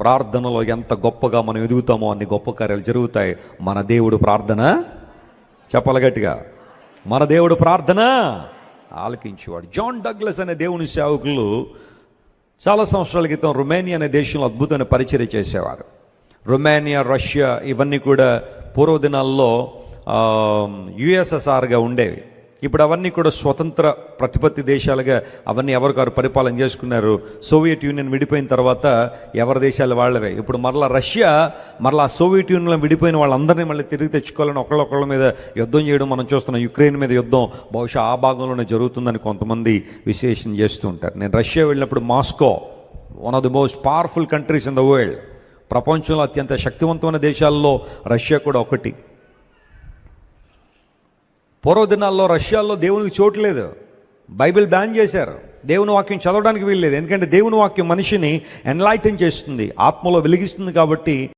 ప్రార్థనలో ఎంత గొప్పగా మనం ఎదుగుతామో అన్ని గొప్ప కార్యాలు జరుగుతాయి. మన దేవుడు ప్రార్థన, చెప్పాలి గట్టిగా, మన దేవుడు ప్రార్థన ఆలకించేవాడు. జాన్ డగ్లస్ అనే దేవుని సేవకులు చాలా సంవత్సరాల క్రితం రొమేనియా అనే దేశంలో అద్భుతమైన పరిచర్య చేసేవారు. రొమేనియా, రష్యా ఇవన్నీ కూడా పూర్వదినాల్లో యుఎస్ఎస్ఆర్గా ఉండేవి. ఇప్పుడు అవన్నీ కూడా స్వతంత్ర ప్రతిపత్తి దేశాలుగా అవన్నీ ఎవరికారు పరిపాలన చేసుకున్నారు. సోవియట్ యూనియన్ విడిపోయిన తర్వాత ఎవరి దేశాలు వాళ్ళవే. ఇప్పుడు మరలా రష్యా మరలా సోవియట్ యూనియన్లో విడిపోయిన వాళ్ళందరినీ మళ్ళీ తిరిగి తెచ్చుకోవాలని ఒకళ్ళొకళ్ళ మీద యుద్ధం చేయడం మనం చూస్తున్నాం. యుక్రెయిన్ మీద యుద్ధం బహుశా ఆ భాగంలోనే జరుగుతుందని కొంతమంది విశ్లేషణ చేస్తూ ఉంటారు. నేను రష్యా వెళ్ళినప్పుడు Moscow, one of the most powerful countries in the world, ప్రపంచంలో అత్యంత శక్తివంతమైన దేశాల్లో రష్యా కూడా ఒకటి. పూర్వదినాల్లో రష్యాలో దేవునికి చోటు లేదు, బైబిల్ బ్యాన్ చేశారు, దేవుని వాక్యం చదవడానికి వీల్లేదు. ఎందుకంటే దేవుని వాక్యం మనిషిని ఎన్లైటన్ చేస్తుంది, ఆత్మలో వెలిగిస్తుంది. కాబట్టి